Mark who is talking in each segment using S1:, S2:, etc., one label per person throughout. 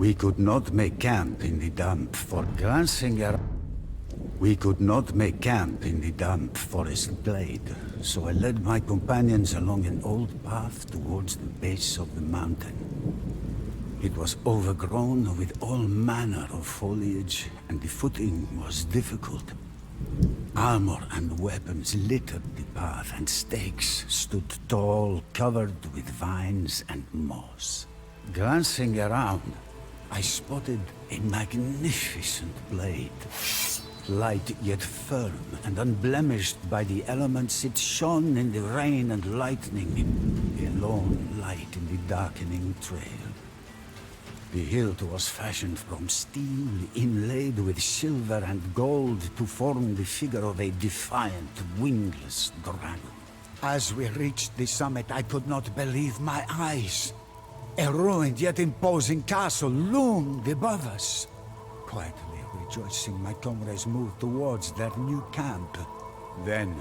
S1: We could not make camp in the damp for glancing at... We could not make camp in the damp forest glade, so I led my companions along an old path towards the base of the mountain. It was overgrown with all manner of foliage, and the footing was difficult. Armor and weapons littered the path, and stakes stood tall, covered with vines and moss. Glancing around, I spotted a magnificent blade. Light yet firm and unblemished by the elements, it shone in the rain and lightning, a lone light in the darkening trail. The hilt was fashioned from steel, inlaid with silver and gold to form the figure of a defiant, wingless dragon. As we reached the summit, I could not believe my eyes. A ruined yet imposing castle loomed above us. Quietly rejoicing, my comrades moved towards their new camp. Then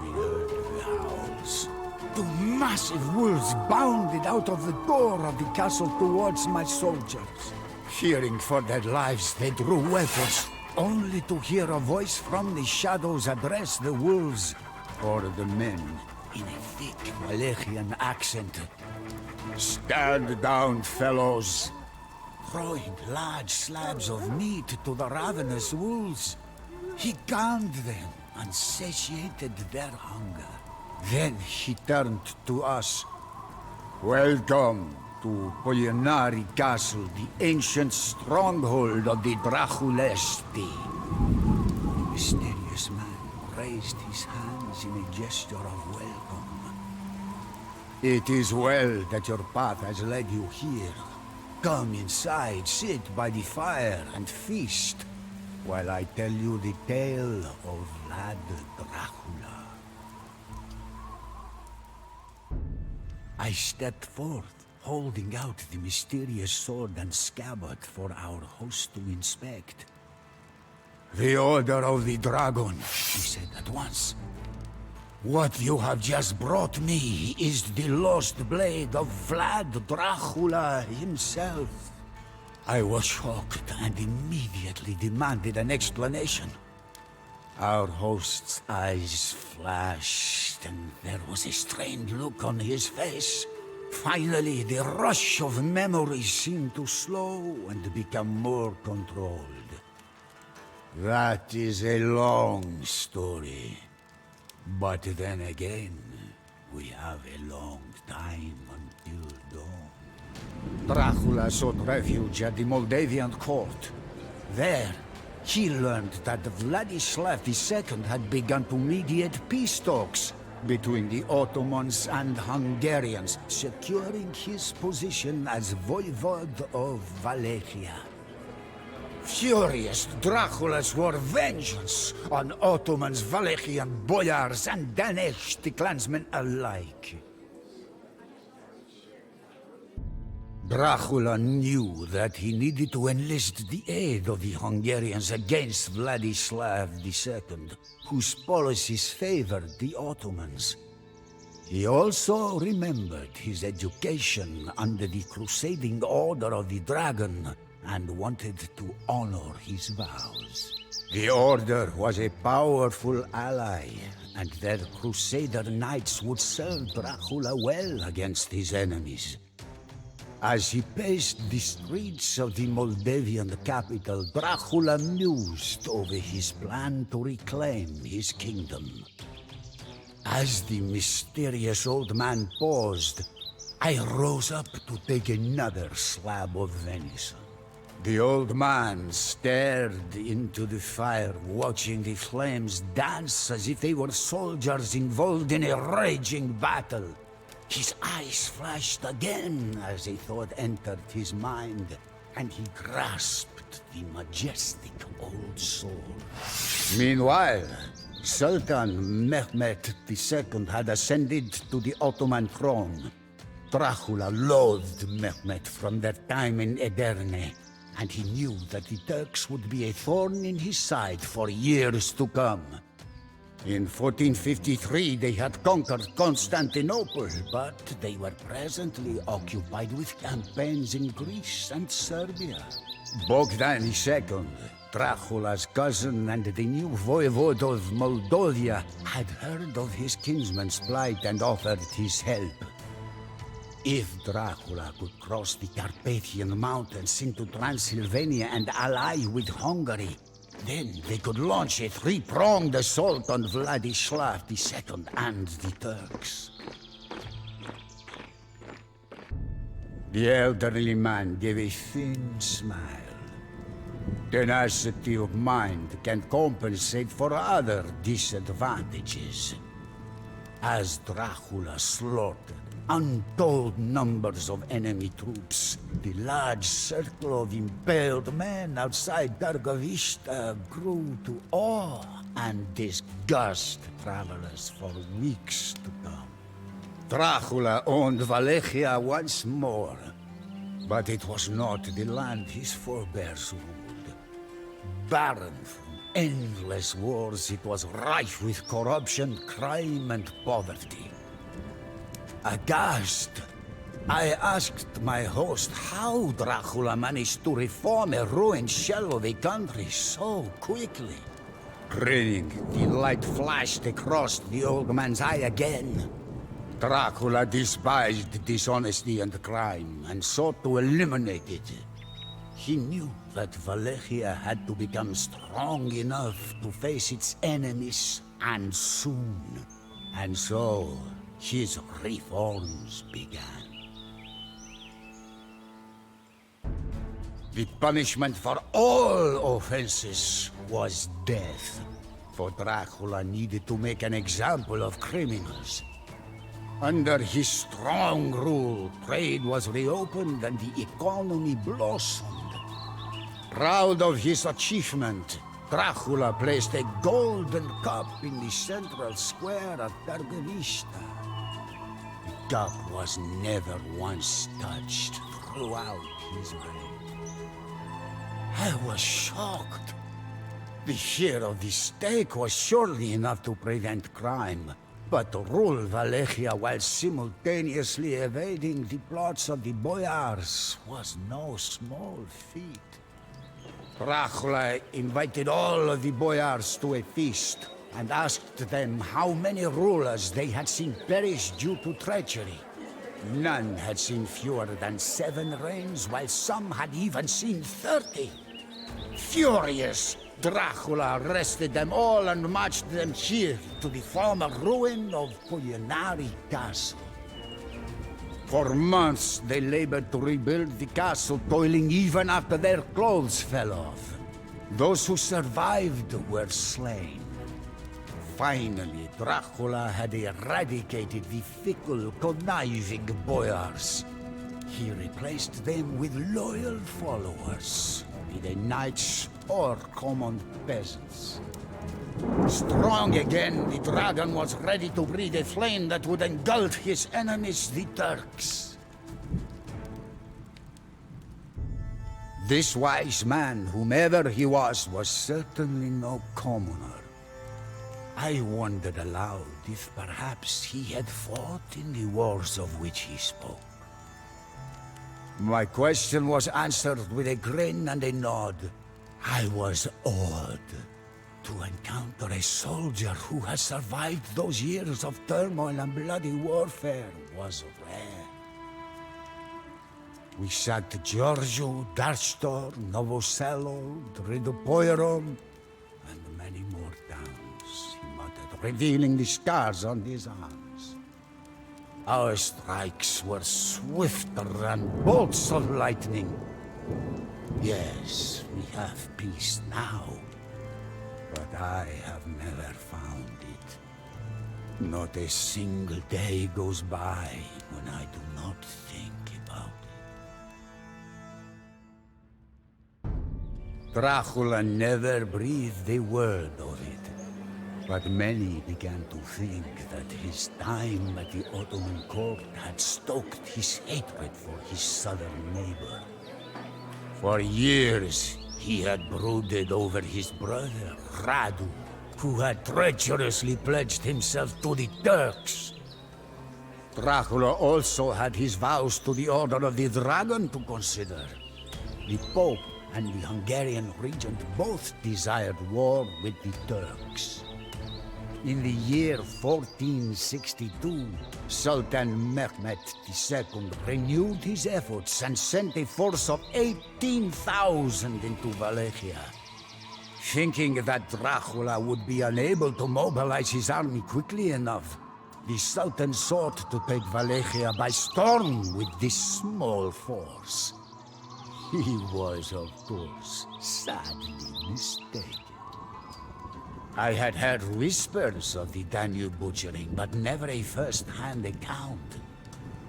S1: we heard the howls. Two massive wolves bounded out of the door of the castle towards my soldiers. Fearing for their lives, they drew weapons, only to hear a voice from the shadows address the wolves, or the men, in a thick Wallachian accent. "Stand down, fellows!" Throwing large slabs of meat to the ravenous wolves, he calmed them and satiated their hunger. Then he turned to us. "Welcome to Polyanari Castle, the ancient stronghold of the Draculesti." The mysterious man raised his hands in a gesture of welcome. "It is well that your path has led you here. Come inside, sit by the fire and feast, while I tell you the tale of Vlad Dracula." I stepped forth, holding out the mysterious sword and scabbard for our host to inspect. "The Order of the Dragon," he said at once. "What you have just brought me is the lost blade of Vlad Dracula himself." I was shocked and immediately demanded an explanation. Our host's eyes flashed, and there was a strained look on his face. Finally, the rush of memories seemed to slow and become more controlled. "That is a long story. But then again, we have a long time until dawn." Dracula sought refuge at the Moldavian court. There, he learned that Vladislav II had begun to mediate peace talks between the Ottomans and Hungarians, securing his position as voivode of Wallachia. Furious, Dracula swore vengeance on Ottomans, Wallachian boyars, and Danish clansmen alike. Dracula knew that he needed to enlist the aid of the Hungarians against Vladislav II, whose policies favored the Ottomans. He also remembered his education under the crusading Order of the Dragon, and wanted to honor his vows. The Order was a powerful ally, and their Crusader knights would serve Dracula well against his enemies. As he paced the streets of the Moldavian capital, Dracula mused over his plan to reclaim his kingdom. As the mysterious old man paused, I rose up to take another slab of venison. The old man stared into the fire, watching the flames dance as if they were soldiers involved in a raging battle. His eyes flashed again as a thought entered his mind, and he grasped the majestic old sword. Meanwhile, Sultan Mehmet II had ascended to the Ottoman throne. Dracula loathed Mehmet from their time in Edirne, and he knew that the Turks would be a thorn in his side for years to come. In 1453, they had conquered Constantinople, but they were presently occupied with campaigns in Greece and Serbia. Bogdan II, Dracula's cousin and the new voivode of Moldavia, had heard of his kinsman's plight and offered his help. If Dracula could cross the Carpathian Mountains into Transylvania and ally with Hungary, then they could launch a three-pronged assault on Vladislav II and the Turks. The elderly man gave a thin smile. Tenacity of mind can compensate for other disadvantages. As Dracula slaughtered untold numbers of enemy troops, the large circle of impaled men outside Dargovista grew to awe and disgust travelers for weeks to come. Dracula owned Wallachia once more, but it was not the land his forebears ruled. Barren from endless wars, it was rife with corruption, crime, and poverty. Aghast, I asked my host how Dracula managed to reform a ruined shell of a country so quickly. Grinning, the light flashed across the old man's eye again. Dracula despised dishonesty and crime and sought to eliminate it. He knew that Wallachia had to become strong enough to face its enemies, and soon. And so, his reforms began. The punishment for all offenses was death, for Dracula needed to make an example of criminals. Under his strong rule, trade was reopened and the economy blossomed. Proud of his achievement, Dracula placed a golden cup in the central square of Dargovista. The cup was never once touched throughout his reign. I was shocked. The share of the stake was surely enough to prevent crime, but to rule Wallachia while simultaneously evading the plots of the boyars was no small feat. Dracula invited all of the boyars to a feast and asked them how many rulers they had seen perish due to treachery. None had seen fewer than 7 reigns, while some had even seen 30. Furious, Dracula arrested them all and marched them here to the former ruin of Pulinari Castle. For months they labored to rebuild the castle, toiling even after their clothes fell off. Those who survived were slain. Finally, Dracula had eradicated the fickle, conniving boyars. He replaced them with loyal followers, be they knights or common peasants. Strong again, the dragon was ready to breathe a flame that would engulf his enemies, the Turks. This wise man, whomever he was certainly no commoner. I wondered aloud if perhaps he had fought in the wars of which he spoke. My question was answered with a grin and a nod. I was awed. To encounter a soldier who had survived those years of turmoil and bloody warfare was rare. We sacked Giorgio, Darstor, Novoselo, Tridopoiron, and many more towns, he muttered, revealing the scars on his arms. Our strikes were swifter than bolts of lightning. Yes, we have peace now. But I have never found it. Not a single day goes by when I do not think about it. Dracula never breathed a word of it, but many began to think that his time at the Ottoman court had stoked his hatred for his southern neighbor. For years, he had brooded over his brother, Radu, who had treacherously pledged himself to the Turks. Dracula also had his vows to the Order of the Dragon to consider. The Pope and the Hungarian regent both desired war with the Turks. In the year 1462, Sultan Mehmed II renewed his efforts and sent a force of 18,000 into Wallachia. Thinking that Dracula would be unable to mobilize his army quickly enough, the Sultan sought to take Wallachia by storm with this small force. He was, of course, sadly mistaken. I had heard whispers of the Danube butchering, but never a first-hand account.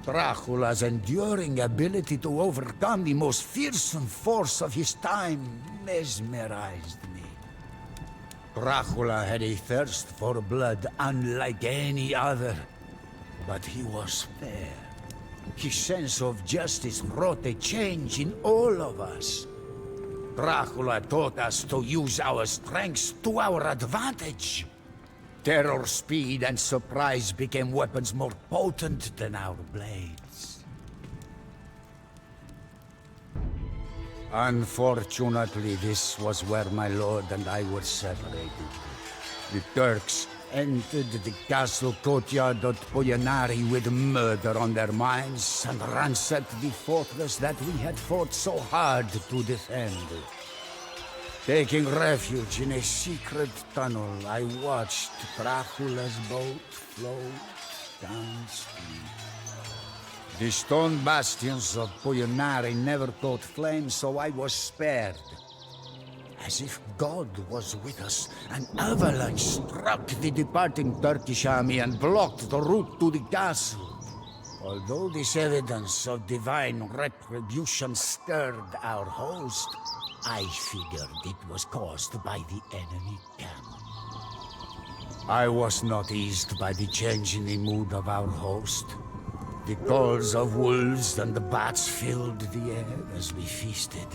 S1: Dracula's enduring ability to overcome the most fearsome force of his time mesmerized me. Dracula had a thirst for blood unlike any other, but he was fair. His sense of justice wrought a change in all of us. Dracula taught us to use our strengths to our advantage. Terror, speed, and surprise became weapons more potent than our blades. Unfortunately, this was where my lord and I were separated. The Turks entered the castle courtyard at Poyanari with murder on their minds and ransacked the fortress that we had fought so hard to defend. Taking refuge in a secret tunnel, I watched Dracula's boat float downstream. The stone bastions of Poyanari never caught flame, so I was spared. As if God was with us, an avalanche struck the departing Turkish army and blocked the route to the castle. Although this evidence of divine retribution stirred our host, I figured it was caused by the enemy camp. I was not eased by the change in the mood of our host. The calls of wolves and the bats filled the air as we feasted.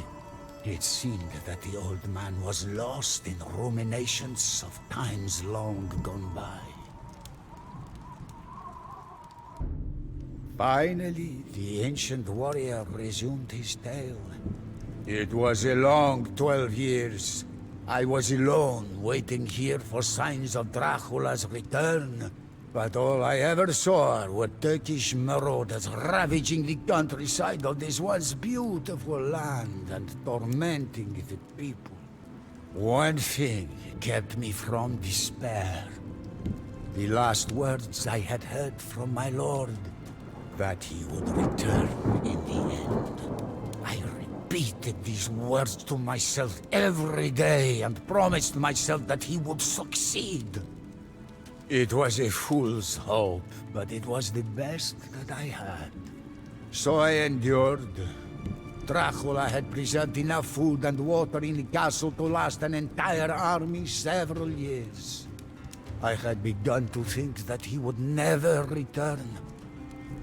S1: It seemed that the old man was lost in ruminations of times long gone by. Finally, the ancient warrior resumed his tale. It was a long 12 years. I was alone, waiting here for signs of Dracula's return. But all I ever saw were Turkish marauders ravaging the countryside of this once beautiful land and tormenting the people. One thing kept me from despair. The last words I had heard from my lord, that he would return in the end. I repeated these words to myself every day and promised myself that he would succeed. It was a fool's hope, but it was the best that I had. So I endured. Dracula had preserved enough food and water in the castle to last an entire army several years. I had begun to think that he would never return.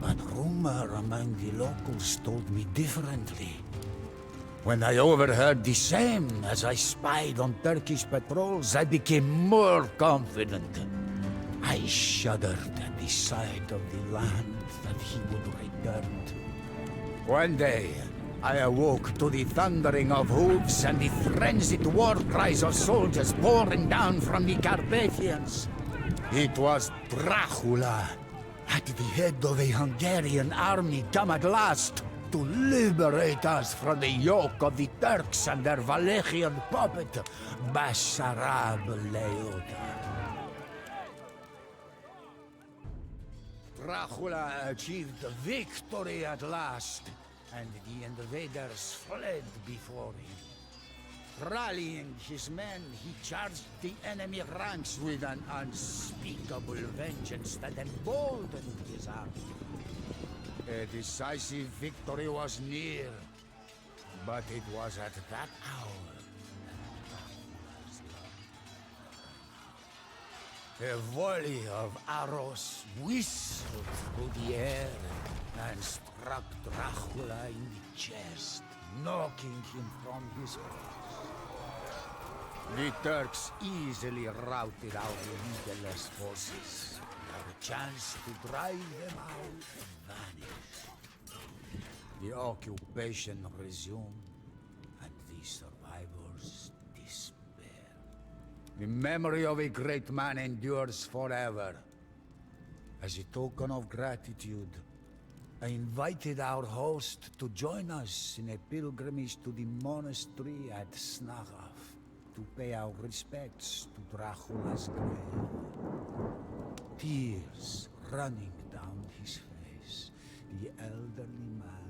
S1: But rumor among the locals told me differently. When I overheard the same as I spied on Turkish patrols, I became more confident. I shuddered at the sight of the land that he would return to. One day, I awoke to the thundering of hooves and the frenzied war cries of soldiers pouring down from the Carpathians. It was Dracula, at the head of a Hungarian army come at last to liberate us from the yoke of the Turks and their Wallachian puppet, Basarab Leota. Dracula achieved victory at last, and the invaders fled before him. Rallying his men, he charged the enemy ranks with an unspeakable vengeance that emboldened his army. A decisive victory was near, but it was at that hour a volley of arrows whistled through the air and struck Dracula in the chest, knocking him from his horse. The Turks easily routed our leaderless forces. Our chance to drive them out vanished. The occupation resumed, and the survivors despair. The memory of a great man endures forever. As a token of gratitude, I invited our host to join us in a pilgrimage to the monastery at Snagaf to pay our respects to Dracula's grave. Tears running down his face, the elderly man